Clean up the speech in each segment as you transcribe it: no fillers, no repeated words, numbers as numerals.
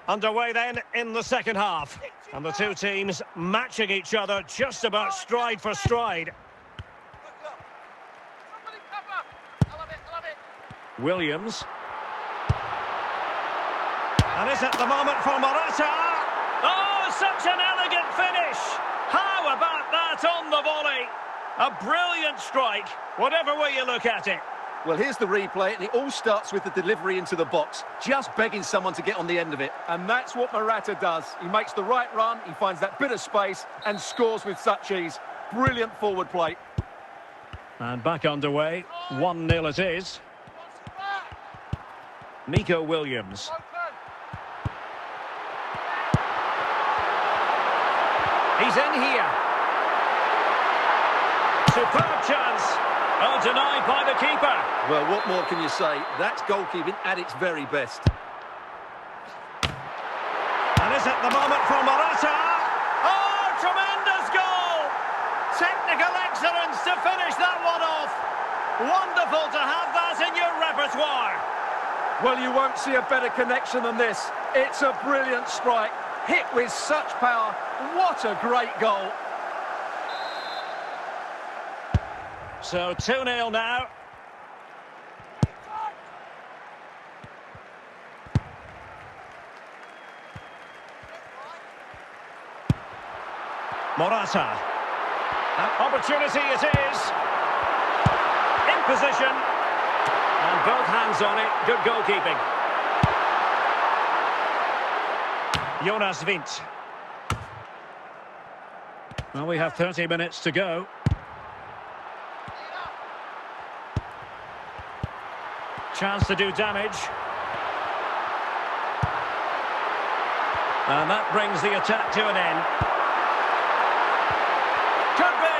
Underway then in the second half. And the two teams matching each other just about stride for stride. Williams. And is it the moment for Morata? Oh, such an elegant finish! How about that on the volley? A brilliant strike, whatever way you look at it. Well, here's the replay, and it all starts with the delivery into the box. Just begging someone to get on the end of it. And that's what Morata does. He makes the right run, he finds that bit of space, and scores with such ease. Brilliant forward play. And back underway, 1-0 it is. Nico Williams. He's in here. Superb chance. Oh, denied by the keeper. Well, what more can you say? That's goalkeeping at its very best. And is it the moment for Morata? Oh, tremendous goal! Technical excellence to finish that one off. Wonderful to have that in your repertoire. Well, you won't see a better connection than this. It's a brilliant strike, hit with such power. What a great goal. So 2-0 now. Morata. An opportunity it is. In position. And both hands on it. Good goalkeeping. Jonas Vint. Well, we have 30 minutes to go. Chance to do damage. And that brings the attack to an end. Could be!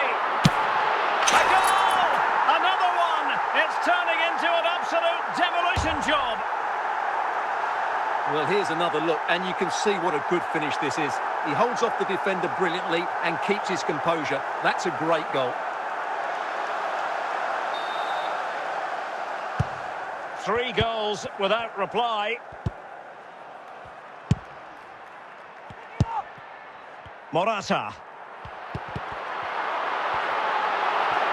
A goal! Another one! It's turning into an absolute demolition job. Well, here's another look, and you can see what a good finish this is. He holds off the defender brilliantly and keeps his composure. That's a great goal. 3 goals without reply. Morata.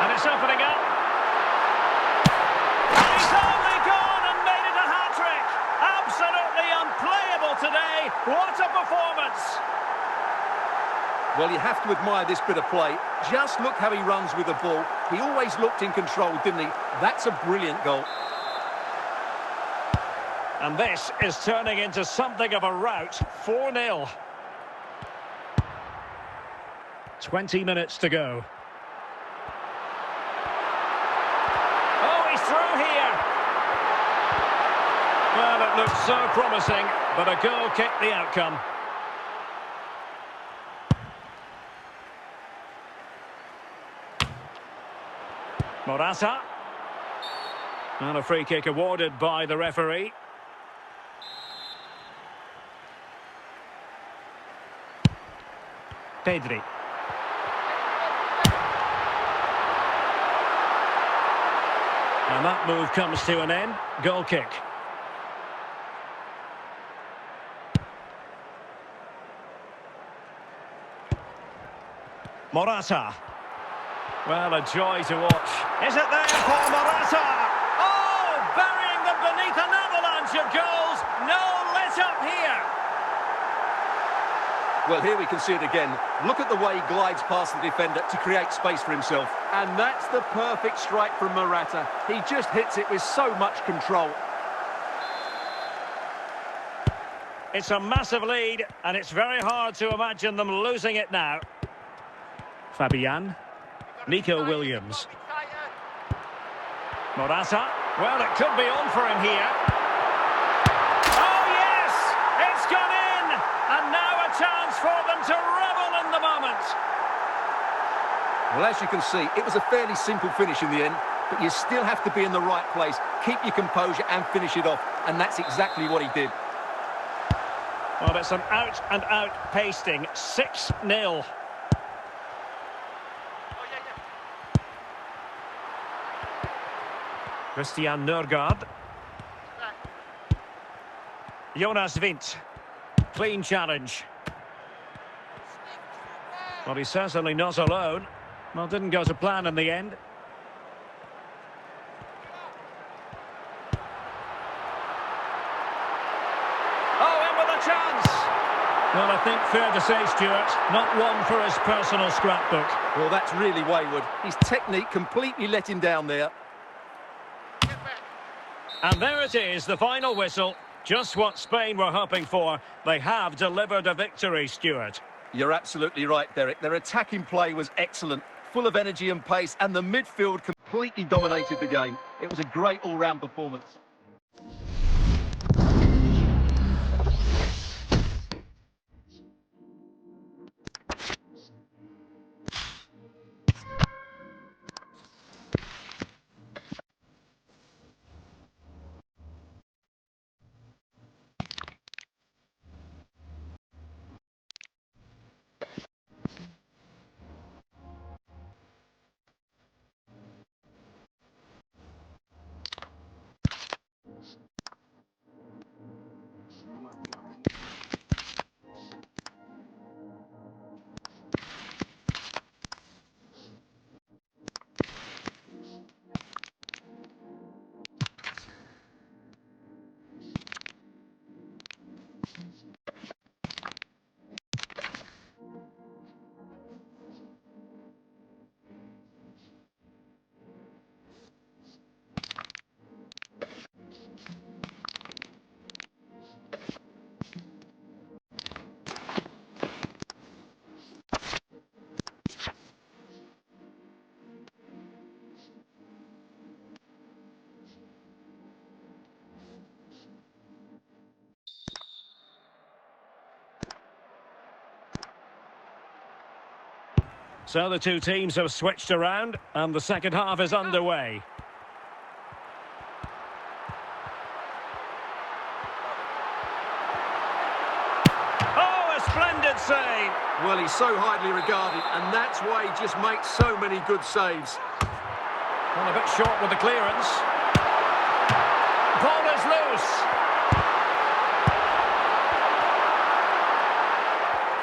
And it's opening up. And he's only gone and made it a hat-trick. Absolutely unplayable today. What a performance. Well, you have to admire this bit of play. Just look how he runs with the ball. He always looked in control, didn't he? That's a brilliant goal. And this is turning into something of a rout. 4-0. 20 minutes to go. Oh, he's through here. Well, it looked so promising, but a goal kicked the outcome. Morata. And a free kick awarded by the referee. Pedri. And that move comes to an end. Goal kick. Morata. Well, a joy to watch. Is it there for Morata? Oh, burying them beneath an avalanche of goals. No let up here. Well, here we can see it again. Look at the way he glides past the defender to create space for himself. And that's the perfect strike from Morata. He just hits it with so much control. It's a massive lead, and it's very hard to imagine them losing it now. Fabian. Nico Williams. Morata. Well, it could be on for him here. Oh, yes! It's gone in! And now a chance for them to revel in the moment. Well, as you can see, it was a fairly simple finish in the end, but you still have to be in the right place, keep your composure and finish it off, and that's exactly what he did. Well, it's an out-and-out pasting. 6-0. Christian Nørgaard. Jonas Vint. Clean challenge. Well, he's certainly not alone. Well, didn't go to plan in the end. Oh, in with a chance! Well, I think fair to say, Stuart, not one for his personal scrapbook. Well, that's really wayward. His technique completely let him down there. And there it is, the final whistle. Just what Spain were hoping for. They have delivered a victory, Stuart. You're absolutely right, Derek. Their attacking play was excellent, full of energy and pace, and the midfield completely dominated the game. It was a great all-round performance. So the two teams have switched around, and the second half is underway. Oh, a splendid save! Well, he's so highly regarded, and that's why he just makes so many good saves. Well, a bit short with the clearance. Ball is loose.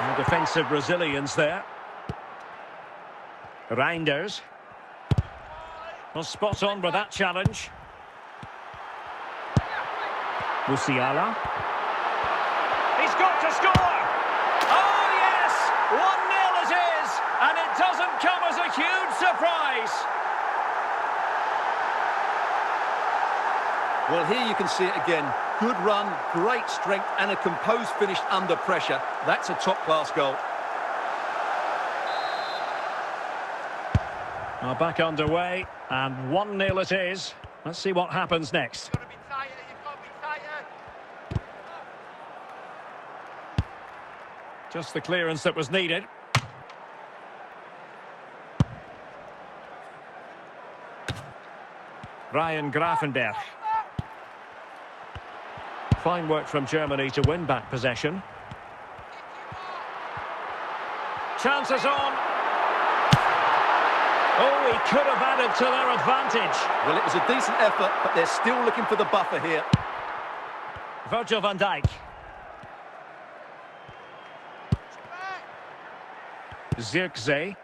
And defensive resilience there. Reinders. Well, spot on with that challenge. Musiala. He's got to score! Oh, yes! 1-0 it is! And it doesn't come as a huge surprise! Well, here you can see it again. Good run, great strength, and a composed finish under pressure. That's a top-class goal. Well, back underway, and 1-0 it is. Let's see what happens next. You've got to be tighter, you've got to be tighter. Just the clearance that was needed. Ryan Grafenberg. Fine work from Germany to win back possession. Chances on. Oh, he could have added to their advantage. Well, it was a decent effort, but they're still looking for the buffer here. Virgil van Dijk. Zirkzee.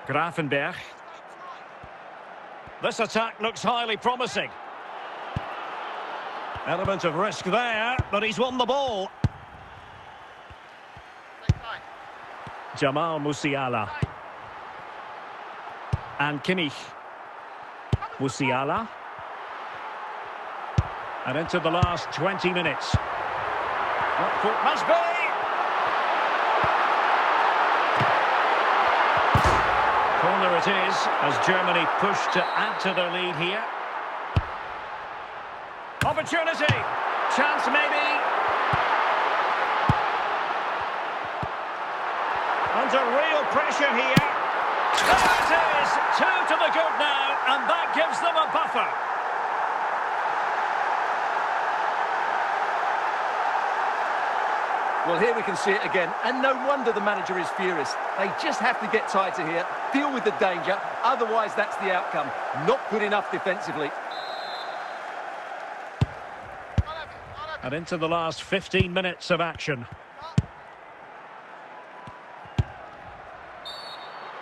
Grafenberg. This attack looks highly promising. Element of risk there, but he's won the ball. Jamal Musiala. And Kimmich. Musiala. And into the last 20 minutes. What must be! Corner it is, as Germany push to add to their lead here. Opportunity! Chance maybe! Under real pressure here. There it is! 2 to the good now, and that gives them a buffer. Well, here we can see it again, and no wonder the manager is furious. They just have to get tighter here, deal with the danger, otherwise that's the outcome. Not good enough defensively. And into the last 15 minutes of action.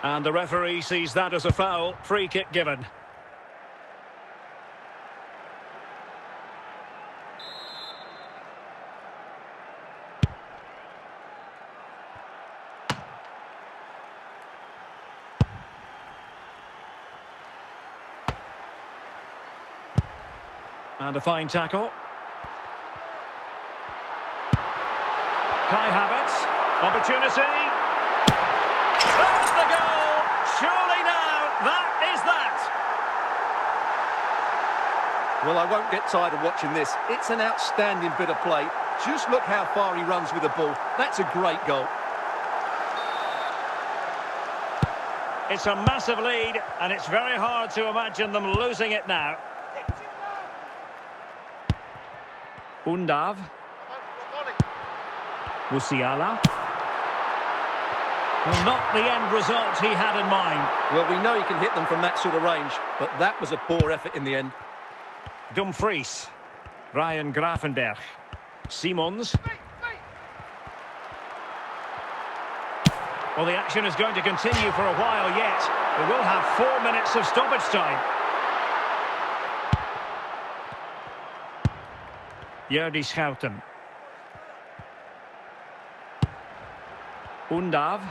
And the referee sees that as a foul. Free kick given. And a fine tackle. Kai Havertz, opportunity. There's the goal. Surely now, that is that. Well, I won't get tired of watching this. It's an outstanding bit of play. Just look how far he runs with the ball. That's a great goal. It's a massive lead, and it's very hard to imagine them losing it now. Undav. Musiala. Well, not the end result he had in mind. Well, we know he can hit them from that sort of range, but that was a poor effort in the end. Dumfries. Ryan Gravenberch. Simons. Well, the action is going to continue for a while yet. We will have 4 minutes of stoppage time. Jordi Schouten. Undav.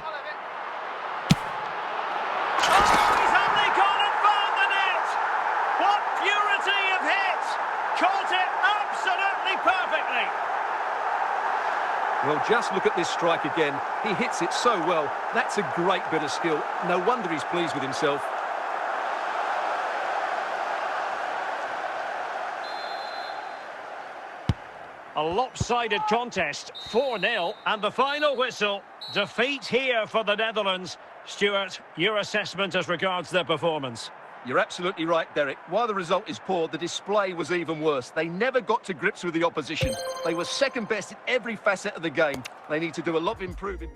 Oh, he's only gone and found the net! What purity of hit! Caught it absolutely perfectly! Well, just look at this strike again. He hits it so well. That's a great bit of skill. No wonder he's pleased with himself. A lopsided contest, 4-0, and the final whistle. Defeat here for the Netherlands. Stuart, your assessment as regards their performance? You're absolutely right, Derek. While the result is poor, the display was even worse. They never got to grips with the opposition. They were second best in every facet of the game. They need to do a lot of improving.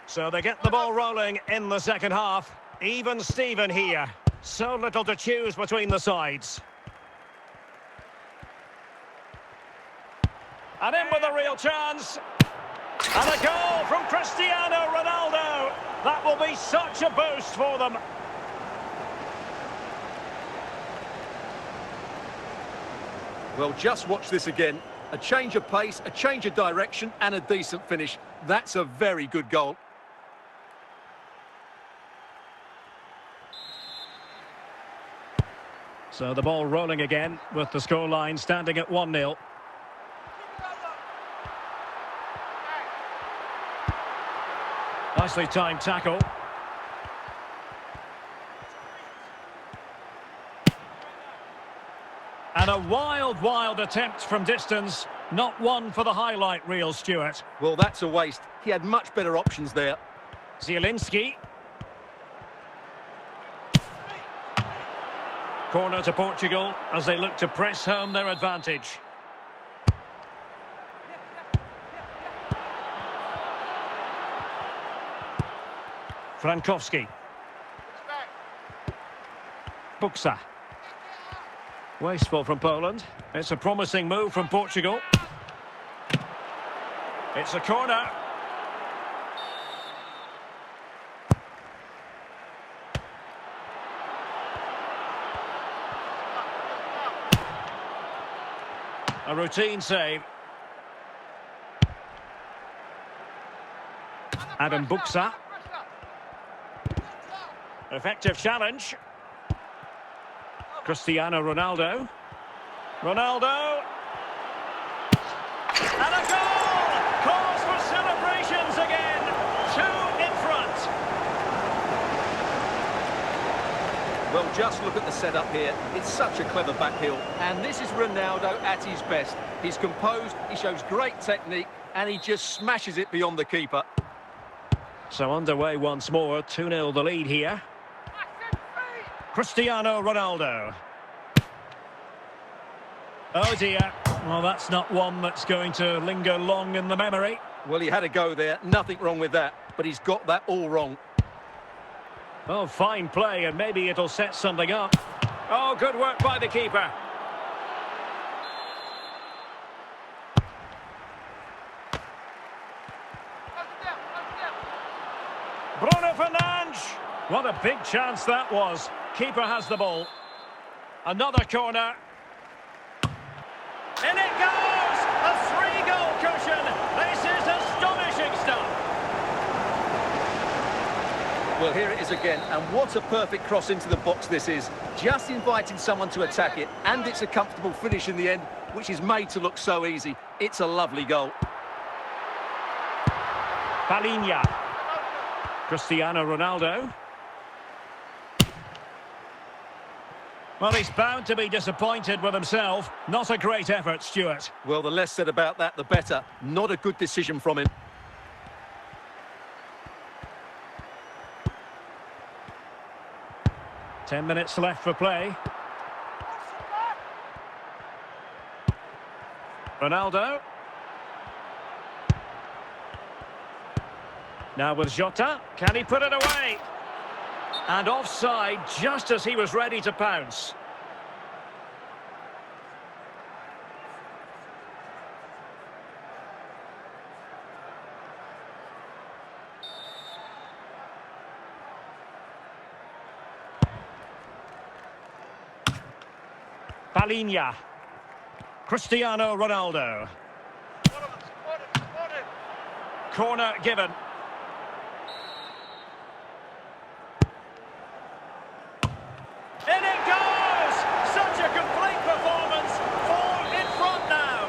So they get the ball rolling in the second half. Even Steven here. So little to choose between the sides. And in with a real chance. And a goal from Cristiano Ronaldo. That will be such a boost for them. Well, just watch this again. A change of pace, a change of direction, and a decent finish. That's a very good goal. So the ball rolling again with the scoreline standing at 1-0. Nicely timed tackle. And a wild attempt from distance. Not one for the highlight reel, Stuart. Well, that's a waste. He had much better options there. Zielinski. Corner to Portugal as they look to press home their advantage. Frankowski. Respect. Buksa. Wasteful from Poland. It's a promising move from Portugal. It's a corner. A routine save. Adam Buksa. Effective challenge. Cristiano Ronaldo. Ronaldo. And a goal! Calls for celebrations again. 2 in front. Well, just look at the setup here. It's such a clever backheel. And this is Ronaldo at his best. He's composed, he shows great technique, and he just smashes it beyond the keeper. So underway once more. 2-0 the lead here. Cristiano Ronaldo. Oh dear. Well, that's not one that's going to linger long in the memory. Well, he had a go there. Nothing wrong with that. But he's got that all wrong. Oh, fine play, and maybe it'll set something up. Oh, good work by the keeper. Bruno Fernandes. What a big chance that was. Keeper has the ball. Another corner. In it goes! A 3-goal cushion. This is astonishing stuff. Well, here it is again, and what a perfect cross into the box this is. Just inviting someone to attack it, and it's a comfortable finish in the end, which is made to look so easy. It's a lovely goal. Palinha. Cristiano Ronaldo. Well, he's bound to be disappointed with himself. Not a great effort, Stuart. Well, the less said about that, the better. Not a good decision from him. Ten minutes left for play. Ronaldo. Now with Jota. Can he put it away? And offside just as he was ready to pounce. Palinha. Cristiano Ronaldo. Corner given. In it goes! Such a complete performance. 4 in front now.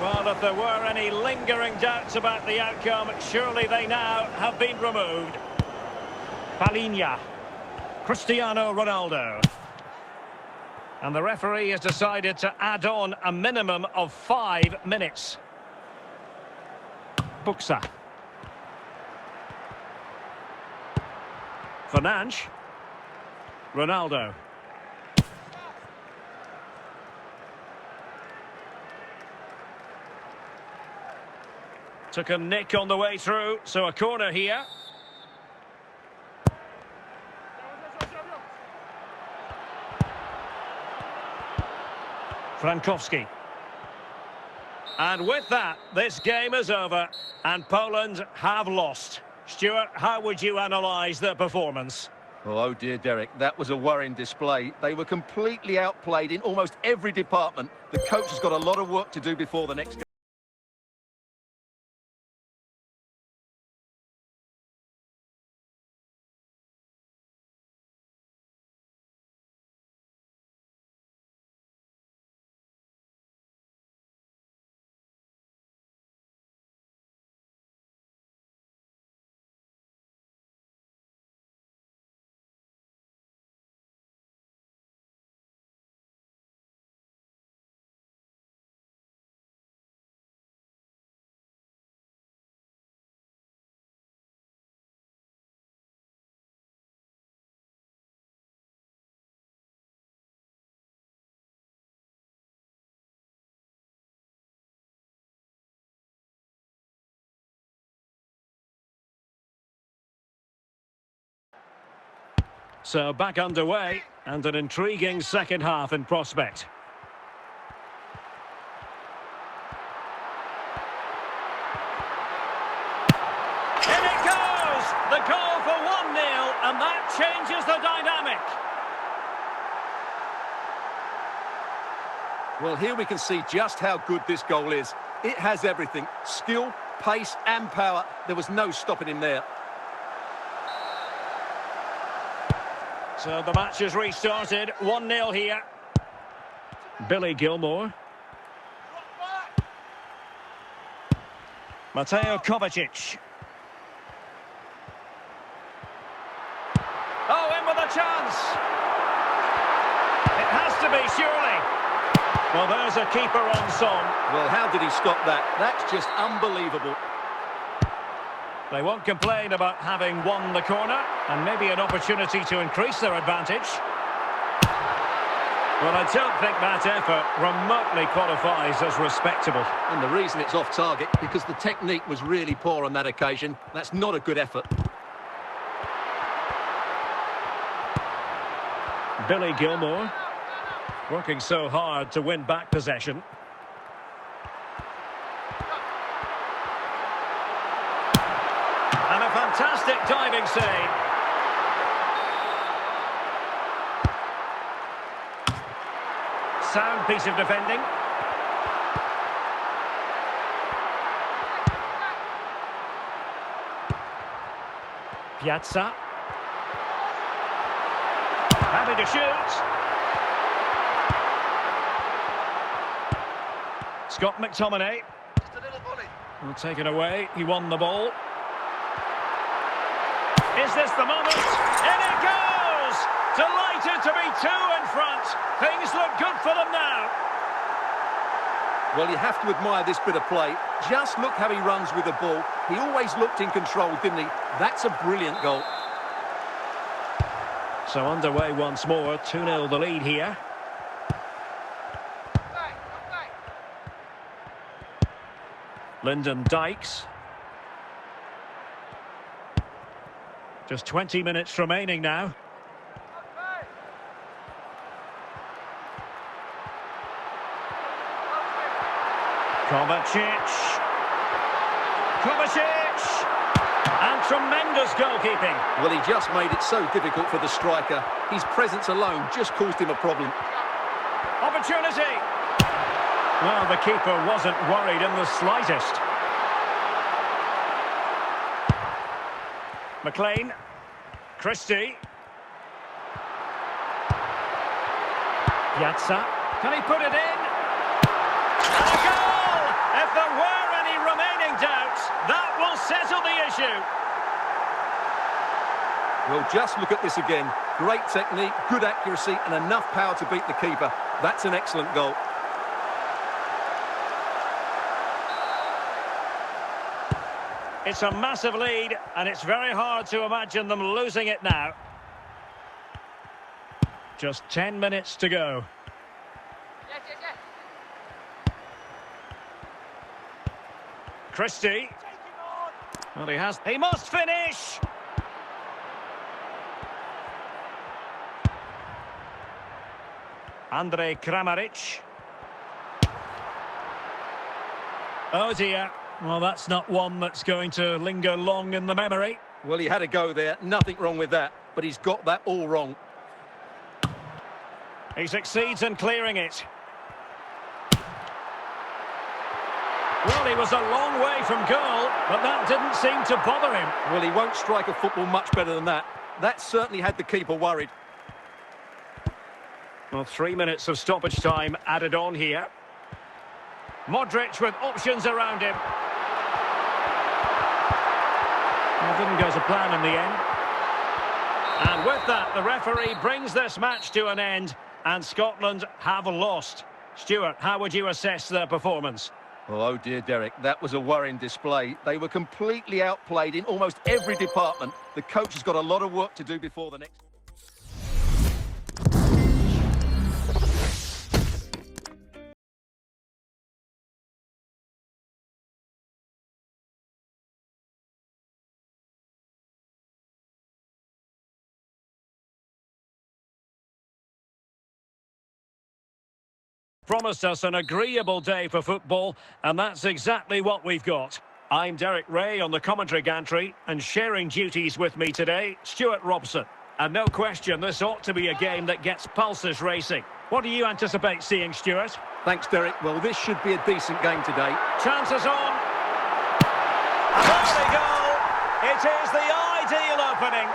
Well, if there were any lingering doubts about the outcome, surely they now have been removed. Palinha. Cristiano Ronaldo. And the referee has decided to add on a minimum of 5 minutes. Buksa. Fernandes. Ronaldo. Took a nick on the way through, so a corner here. Frankowski. And with that, this game is over, and Poland have lost. Stuart, how would you analyse their performance? Oh dear, Derek, that was a worrying display. They were completely outplayed in almost every department. The coach has got a lot of work to do before the next game. So back underway, and an intriguing second half in prospect. In it goes! The goal for 1-0, and that changes the dynamic. Well, here we can see just how good this goal is. It has everything: skill, pace and power. There was no stopping him there. So the match has restarted, 1-0 here. Billy Gilmore. Mateo Kovacic. Oh, in with a chance. It has to be, surely. Well, there's a keeper on song. Well, how did he stop that? That's just unbelievable. They won't complain about having won the corner, and maybe an opportunity to increase their advantage. Well, I don't think that effort remotely qualifies as respectable. And the reason it's off target, because the technique was really poor on that occasion. That's not a good effort. Billy Gilmore, working so hard to win back possession. And a fantastic diving save. Sound piece of defending. Piazza. Happy to shoot. Scott McTominay. Just a little volley. Well, taken away. He won the ball. Is this the moment? In it goes! Delighted to be two in front. Things look good for them now. Well, you have to admire this bit of play. Just look how he runs with the ball. He always looked in control, didn't he? That's a brilliant goal. So underway once more. 2-0 the lead here. Back, back. Lyndon Dykes. Just 20 minutes remaining now. Okay. Kovacic. Kovacic. And tremendous goalkeeping. Well, he just made it so difficult for the striker. His presence alone just caused him a problem. Opportunity. Well, the keeper wasn't worried in the slightest. McLean. Christie. Piazza. Can he put it in? And a goal! If there were any remaining doubts, that will settle the issue. Well, just look at this again. Great technique, good accuracy and enough power to beat the keeper. That's an excellent goal. It's a massive lead, and it's very hard to imagine them losing it now. Just 10 minutes to go. Yes, yes, yes. Christie. Take him on. Well, he must finish! Andrej Kramaric. Oh dear. Well, that's not one that's going to linger long in the memory. Well, he had a go there. Nothing wrong with that. But he's got that all wrong. He succeeds in clearing it. Well, he was a long way from goal, but that didn't seem to bother him. Well, he won't strike a football much better than that. That certainly had the keeper worried. Well, 3 minutes of stoppage time added on here. Modric with options around him. Well, didn't go to plan in the end. And with that, the referee brings this match to an end, and Scotland have lost. Stuart, how would you assess their performance? Oh dear, Derek, that was a worrying display. They were completely outplayed in almost every department. The coach has got a lot of work to do before the next... Promised us an agreeable day for football, and that's exactly what we've got. I'm Derek Ray on the commentary gantry, and sharing duties with me today, Stuart Robson. And no question, this ought to be a game that gets pulses racing. What do you anticipate seeing, Stuart? Thanks, Derek. Well, this should be a decent game today. Chances on. An early goal. It is the ideal opening.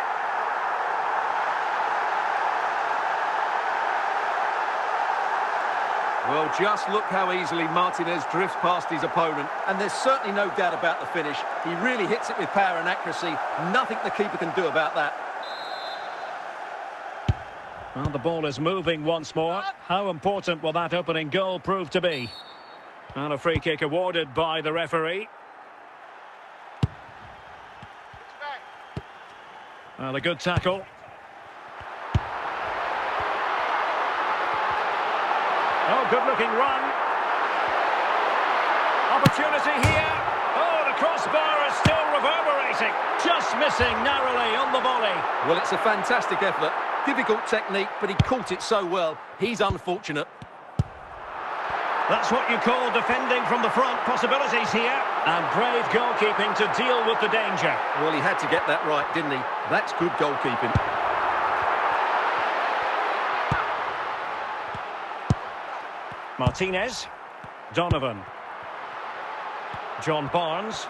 Well, just look how easily Martinez drifts past his opponent, and there's certainly no doubt about the finish. He really hits it with power and accuracy. Nothing the keeper can do about that. Well, the ball is moving once more. How important will that opening goal prove to be? And a free kick awarded by the referee. Well, a good tackle. Oh, good-looking run. Opportunity here. Oh, the crossbar is still reverberating. Just missing narrowly on the volley. Well, it's a fantastic effort. Difficult technique, but he caught it so well. He's unfortunate. That's what you call defending from the front. Possibilities here. And brave goalkeeping to deal with the danger. Well, he had to get that right, didn't he? That's good goalkeeping. Martinez. Donovan. John Barnes.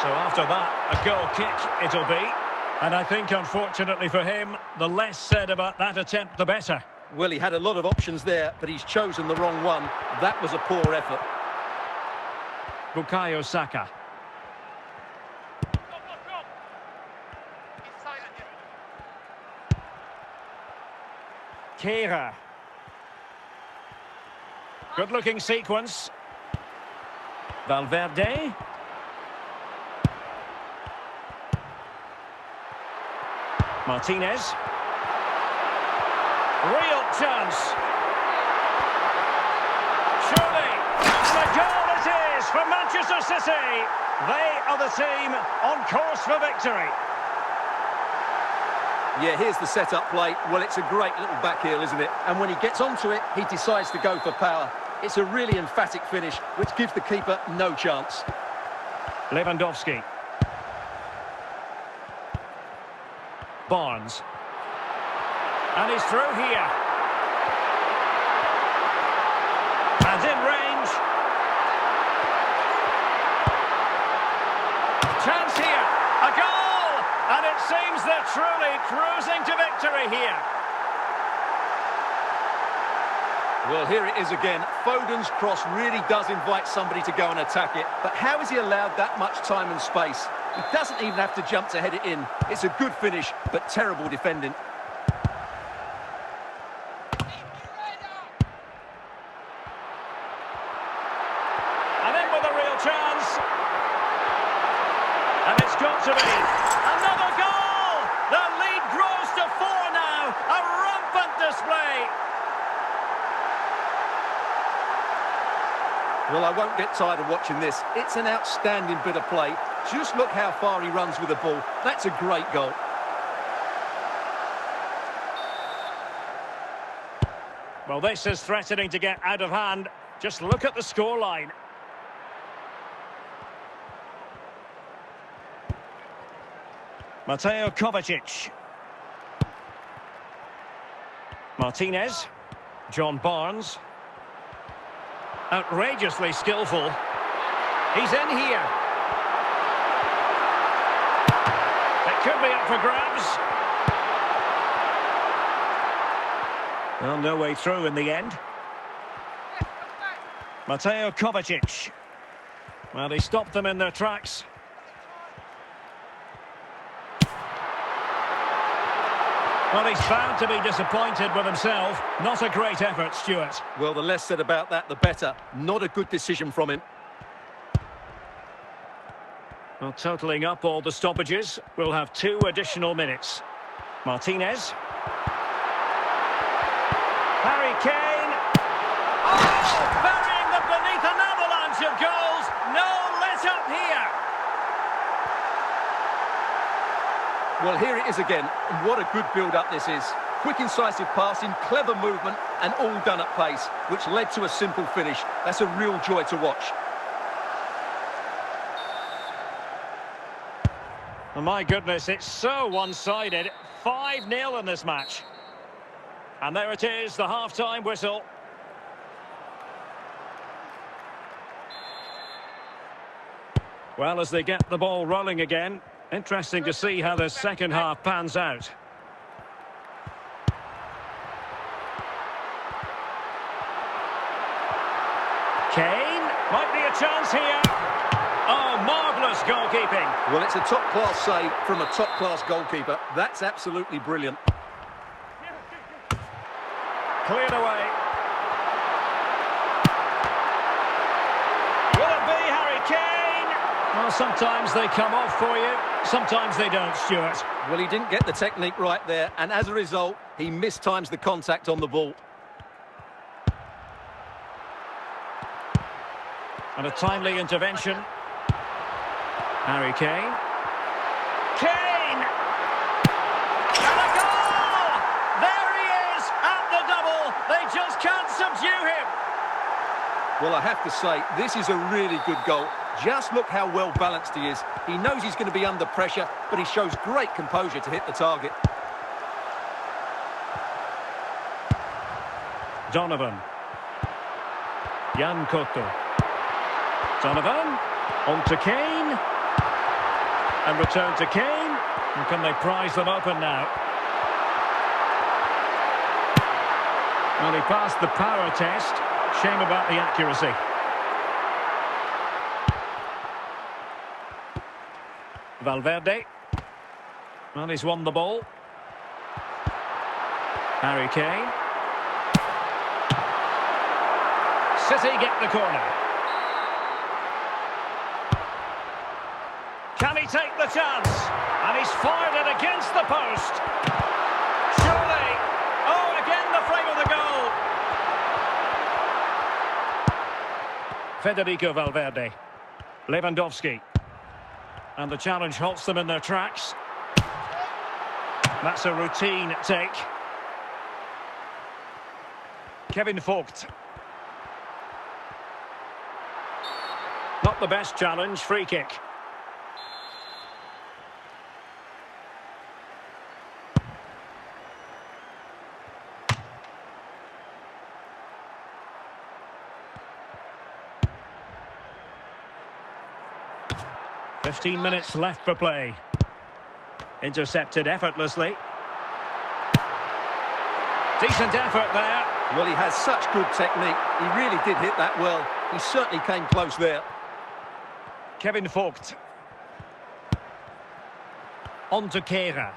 So after that, a goal kick it'll be. And I think, unfortunately for him, the less said about that attempt, the better. Well, he had a lot of options there, but he's chosen the wrong one. That was a poor effort. Bukayo Saka. Kehrer. Good-looking sequence. Valverde. Martinez. Real chance. Surely, the goal it is for Manchester City. They are the team on course for victory. Yeah, here's the set-up play. Well, it's a great little back heel, isn't it? And when he gets onto it, he decides to go for power. It's a really emphatic finish, which gives the keeper no chance. Lewandowski. Barnes. And he's through here. And in range. Chance here. A goal! And it seems they're truly cruising to victory here. Well, here it is again. Foden's cross really does invite somebody to go and attack it. But how has he allowed that much time and space? He doesn't even have to jump to head it in. It's a good finish, but terrible defending. And in with a real chance. And it's got to be. Another goal! The lead grows to 4 now. A rampant display. Well, I won't get tired of watching this. It's an outstanding bit of play. Just look how far he runs with the ball. That's a great goal. Well, this is threatening to get out of hand. Just look at the scoreline. Mateo Kovacic. Martinez. John Barnes. Outrageously skillful. He's in here. It could be up for grabs. Well, no way through in the end. Mateo Kovacic. Well, he stopped them in their tracks. Well, he's bound to be disappointed with himself. Not a great effort, Stuart. Well, the less said about that, the better. Not a good decision from him. Well, totalling up all the stoppages, we'll have 2 additional minutes. Martinez. Harry Kane. Oh, burying them beneath an avalanche of goals. No let-up here. Well, here it is again. What a good build-up this is. Quick, incisive passing, clever movement, and all done at pace, which led to a simple finish. That's a real joy to watch. Oh, my goodness, it's so one-sided. 5-0 in this match. And there it is, the half-time whistle. Well, as they get the ball rolling again, interesting to see how the second half pans out. Kane, might be a chance here. Oh, marvellous goalkeeping. Well, it's a top-class save from a top-class goalkeeper. That's absolutely brilliant. Cleared away. Will it be Harry Kane? Well, sometimes they come off for you, sometimes they don't, Stuart. Well, he didn't get the technique right there, and as a result, he mistimes the contact on the ball. And a timely intervention. Harry Kane. Kane! And a goal! There he is at the double. They just can't subdue him. Well, I have to say, this is a really good goal. Just look how well balanced he is. He knows he's going to be under pressure, but he shows great composure to hit the target. Donovan. andTOTW. Donovan. On to Kane. And return to Kane. And can they prize them open now? Well, he passed the power test. Shame about the accuracy. Valverde. Well, he's won the ball. Harry Kane. City get the corner. Can he take the chance? And he's fired it against the post. Surely. Oh, again the frame of the goal. Federico Valverde. Lewandowski. And the challenge halts them in their tracks. That's a routine take. Kevin Vogt. Not the best challenge, free kick. "15 minutes left for play. Intercepted effortlessly. Decent effort there. Well, he has such good technique. He really did hit that well. He certainly came close there. Kevin Vogt. On to Kehrer.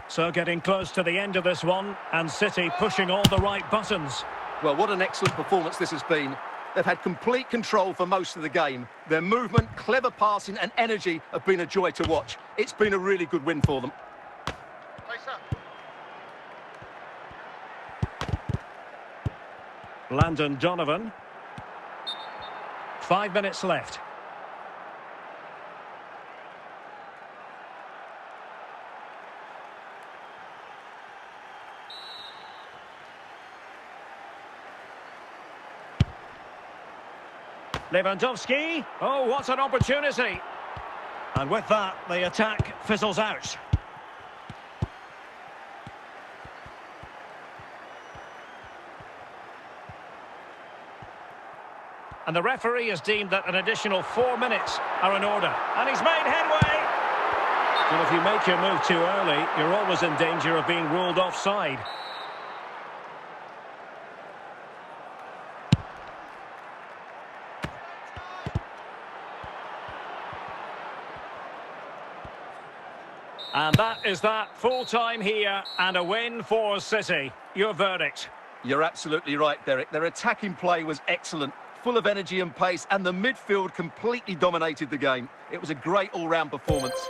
So getting close to the end of this one, and City pushing all the right buttons. Well, what an excellent performance this has been. They've had complete control for most of the game. Their movement, clever passing and energy have been a joy to watch. It's been a really good win for them. Landon Donovan. 5 minutes left. Lewandowski. Oh, what an opportunity. And with that, the attack fizzles out. And the referee has deemed that an additional 4 minutes are in order. And he's made headway. Well, if you make your move too early, you're always in danger of being ruled offside. And that is that. Full time here and a win for City. Your verdict? You're absolutely right, Derek. Their attacking play was excellent, full of energy and pace, and the midfield completely dominated the game. It was a great all-round performance.